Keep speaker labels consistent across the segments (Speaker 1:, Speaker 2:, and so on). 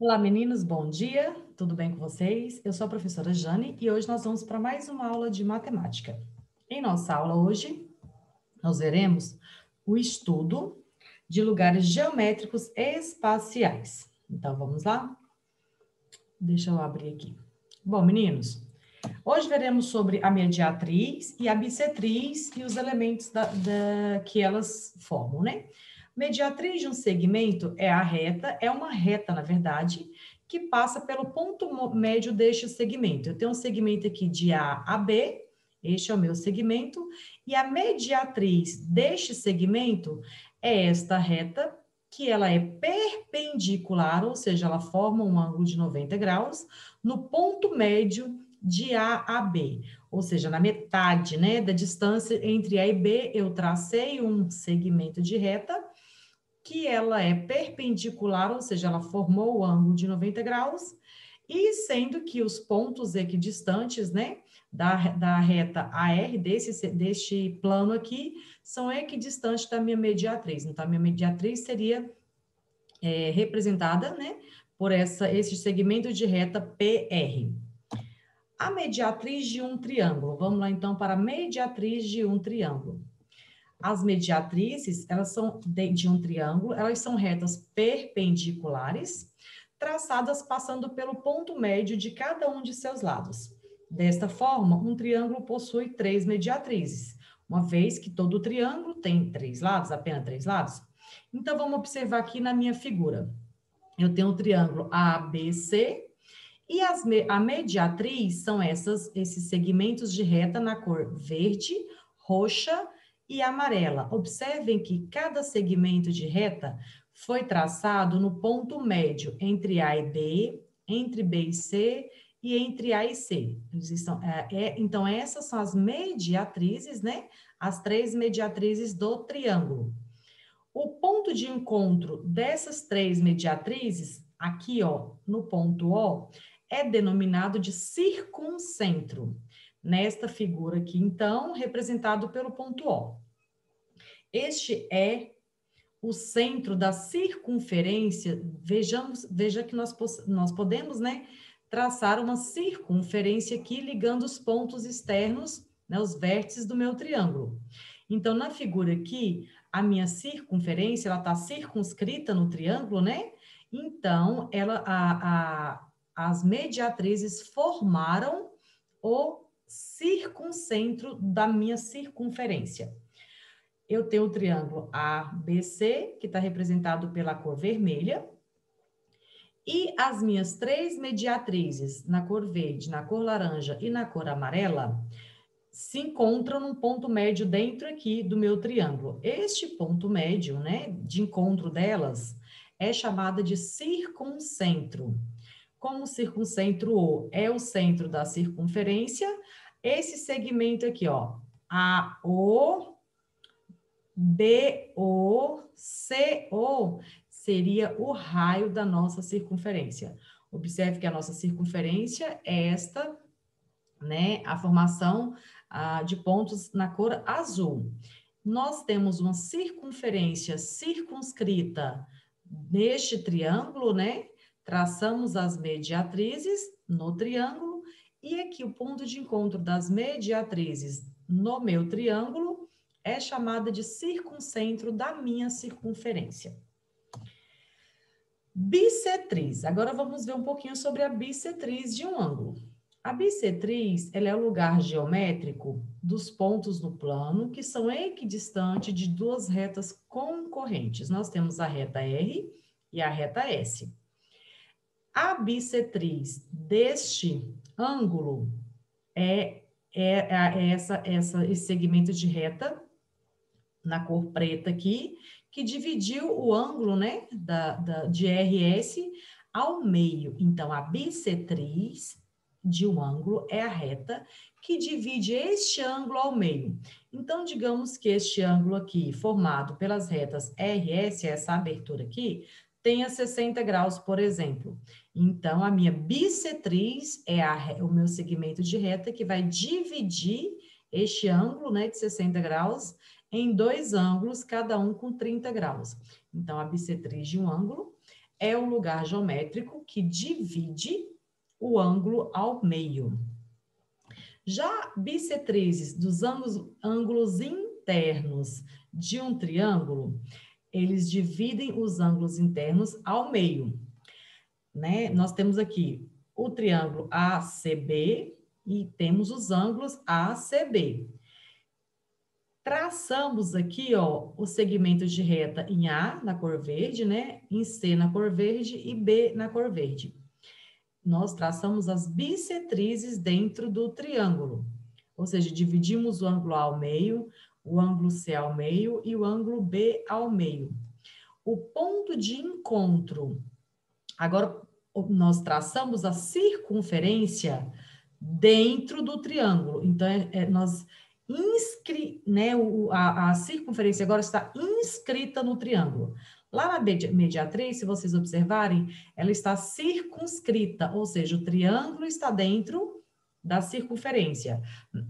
Speaker 1: Olá, meninos, bom dia, tudo bem com vocês? Eu sou a professora Jane e hoje nós vamos para mais uma aula de matemática. Em nossa aula hoje, nós veremos o estudo de lugares geométricos espaciais. Então, vamos lá? Deixa eu abrir aqui. Bom, meninos, hoje veremos sobre a mediatriz e a bissetriz e os elementos que elas formam, né? Mediatriz de um segmento é uma reta, na verdade, que passa pelo ponto médio deste segmento. Eu tenho um segmento aqui de A a B, este é o meu segmento, e a mediatriz deste segmento é esta reta, que ela é perpendicular, ou seja, ela forma um ângulo de 90 graus, no ponto médio de A a B, ou seja, na metade, né, da distância entre A e B, eu tracei um segmento de reta, que ela é perpendicular, ou seja, ela formou o ângulo de 90 graus, e sendo que os pontos equidistantes, né, da reta AR, deste plano aqui, são equidistantes da minha mediatriz. Então, a minha mediatriz seria representada, né, por esse segmento de reta PR. A mediatriz de um triângulo. Vamos lá, então, para a mediatriz de um triângulo. As mediatrizes, elas são de um triângulo, elas são retas perpendiculares, traçadas passando pelo ponto médio de cada um de seus lados. Desta forma, um triângulo possui 3 mediatrizes, uma vez que todo triângulo tem 3 lados, apenas 3 lados. Então, vamos observar aqui na minha figura. Eu tenho o triângulo ABC, e a mediatriz são esses segmentos de reta na cor verde, roxa e amarela. Observem que cada segmento de reta foi traçado no ponto médio entre A e B, entre B e C e entre A e C. Então, essas são as mediatrizes, né? As 3 mediatrizes do triângulo. O ponto de encontro dessas 3 mediatrizes, aqui, ó, no ponto O, é denominado de circuncentro. Nesta figura aqui, então, representado pelo ponto O. Este é o centro da circunferência. Veja que nós podemos, né, traçar uma circunferência aqui ligando os pontos externos, né, os vértices do meu triângulo. Então, na figura aqui, a minha circunferência, ela está circunscrita no triângulo, né? Então, as mediatrizes formaram o circuncentro da minha circunferência. Eu tenho o triângulo ABC, que está representado pela cor vermelha, e as minhas 3 mediatrizes, na cor verde, na cor laranja e na cor amarela, se encontram num ponto médio dentro aqui do meu triângulo. Este ponto médio, né, de encontro delas, é chamada de circuncentro. Como o circuncentro O é o centro da circunferência, esse segmento aqui, ó, AO, BO, CO, seria o raio da nossa circunferência. Observe que a nossa circunferência é esta, né, a formação de pontos na cor azul. Nós temos uma circunferência circunscrita neste triângulo, né? Traçamos as mediatrizes no triângulo e aqui o ponto de encontro das mediatrizes no meu triângulo é chamada de circuncentro da minha circunferência. Bissetriz. Agora vamos ver um pouquinho sobre a bissetriz de um ângulo. A bissetriz, ela é o lugar geométrico dos pontos no plano que são equidistantes de duas retas concorrentes. Nós temos a reta R e a reta S. A bissetriz deste ângulo esse segmento de reta na cor preta aqui, que dividiu o ângulo, né, de RS ao meio. Então, a bissetriz de um ângulo é a reta que divide este ângulo ao meio. Então, digamos que este ângulo aqui, formado pelas retas RS, essa abertura aqui, tenha 60 graus, por exemplo. Então, a minha bissetriz é o meu segmento de reta que vai dividir este ângulo, né, de 60 graus em 2 ângulos, cada um com 30 graus. Então, a bissetriz de um ângulo é o lugar geométrico que divide o ângulo ao meio. Já bissetrizes dos ângulos internos de um triângulo, eles dividem os ângulos internos ao meio, né? Nós temos aqui o triângulo ACB e temos os ângulos ACB. Traçamos aqui, ó, os segmentos de reta em A, na cor verde, né? Em C, na cor verde e B, na cor verde. Nós traçamos as bissetrizes dentro do triângulo. Ou seja, dividimos o ângulo A ao meio, o ângulo C ao meio e o ângulo B ao meio. O ponto de encontro. Agora, nós traçamos a circunferência dentro do triângulo. Então, nós né, a circunferência agora está inscrita no triângulo. Lá na mediatriz, se vocês observarem, ela está circunscrita, ou seja, o triângulo está dentro da circunferência.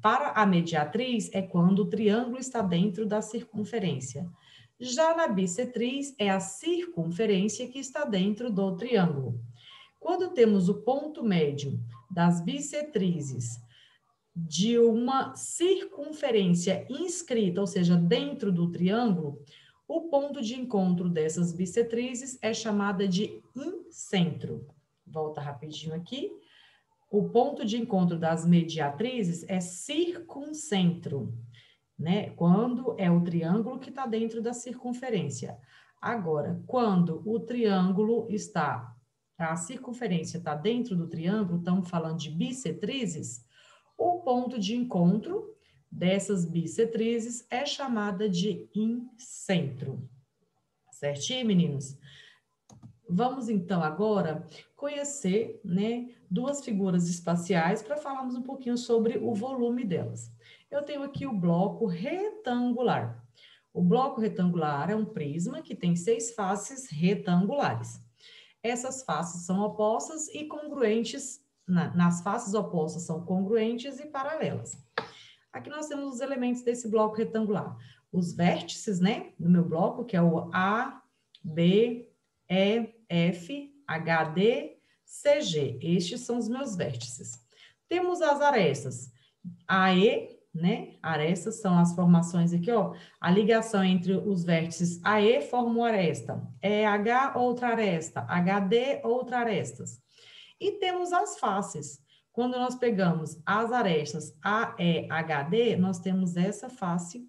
Speaker 1: Para a mediatriz, é quando o triângulo está dentro da circunferência. Já na bissetriz, é a circunferência que está dentro do triângulo. Quando temos o ponto médio das bissetrizes de uma circunferência inscrita, ou seja, dentro do triângulo, o ponto de encontro dessas bissetrizes é chamada de incentro. Volta rapidinho aqui. O ponto de encontro das mediatrizes é circuncentro, né? Quando é o triângulo que está dentro da circunferência. Agora, quando o triângulo está, a circunferência está dentro do triângulo, estamos falando de bissetrizes, o ponto de encontro dessas bissetrizes é chamada de incentro. Certinho, meninos? Vamos, então, agora conhecer, né, duas figuras espaciais para falarmos um pouquinho sobre o volume delas. Eu tenho aqui o bloco retangular. O bloco retangular é um prisma que tem 6 faces retangulares. Essas faces são opostas e congruentes, nas faces opostas são congruentes e paralelas. Aqui nós temos os elementos desse bloco retangular. Os vértices, né, do meu bloco, que é o A, B, E, F, H, D, C, G. Estes são os meus vértices. Temos as arestas. AE, né? Arestas são as formações aqui, ó. A ligação entre os vértices AE forma uma aresta. EH, outra aresta. HD, outra arestas. E temos as faces. Quando nós pegamos as arestas AE, HD, nós temos essa face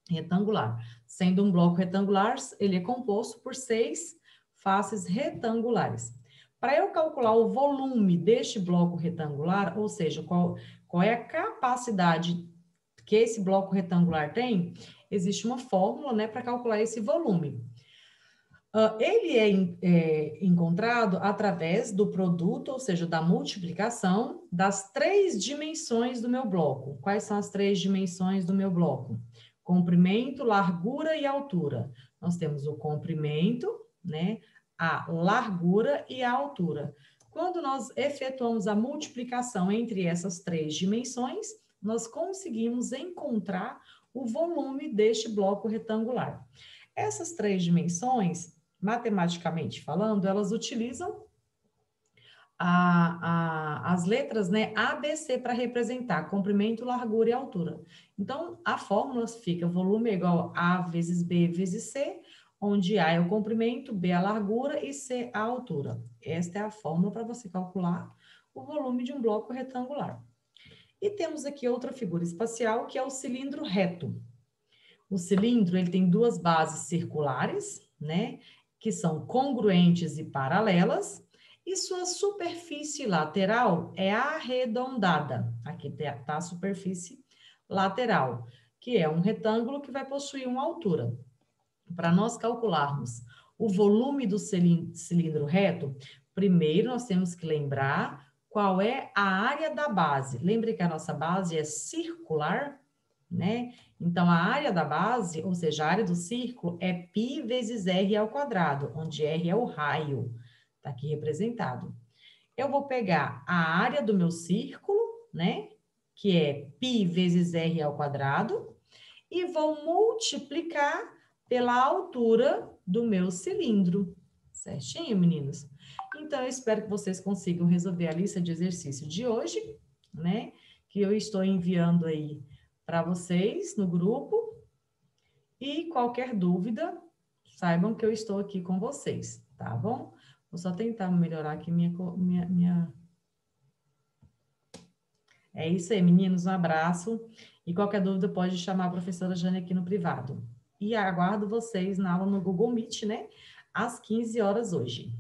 Speaker 1: retangular. Sendo um bloco retangular, ele é composto por 6 faces retangulares. Para eu calcular o volume deste bloco retangular, ou seja, qual é a capacidade que esse bloco retangular tem, existe uma fórmula, né, para calcular esse volume. Ele é encontrado através do produto, ou seja, da multiplicação das 3 dimensões do meu bloco. Quais são as 3 dimensões do meu bloco? Comprimento, largura e altura. Nós temos o comprimento, né, a largura e a altura. Quando nós efetuamos a multiplicação entre essas 3 dimensões, nós conseguimos encontrar o volume deste bloco retangular. Essas 3 dimensões, matematicamente falando, elas utilizam as letras, né, A, B, C para representar comprimento, largura e altura. Então, a fórmula fica volume é igual a vezes B vezes C, onde A é o comprimento, B a largura e C a altura. Esta é a fórmula para você calcular o volume de um bloco retangular. E temos aqui outra figura espacial, que é o cilindro reto. O cilindro, ele tem 2 bases circulares, né, que são congruentes e paralelas, e sua superfície lateral é arredondada. Aqui está a superfície lateral, que é um retângulo que vai possuir uma altura. Para nós calcularmos o volume do cilindro reto, primeiro nós temos que lembrar qual é a área da base. Lembre que a nossa base é circular, né? Então, a área da base, ou seja, a área do círculo, é π vezes r ao quadrado, onde r é o raio, está aqui representado. Eu vou pegar a área do meu círculo, né? Que é π vezes r ao quadrado, e vou multiplicar pela altura do meu cilindro, Certinho, meninos? Então, eu espero que vocês consigam resolver a lista de exercício de hoje, né? Que eu estou enviando aí para vocês no grupo. E qualquer dúvida, saibam que eu estou aqui com vocês, tá bom? Vou só tentar melhorar aqui minha... É isso aí, meninos, um abraço. E qualquer dúvida pode chamar a professora Jane aqui no privado. E aguardo vocês na aula no Google Meet, né? Às 15 horas hoje.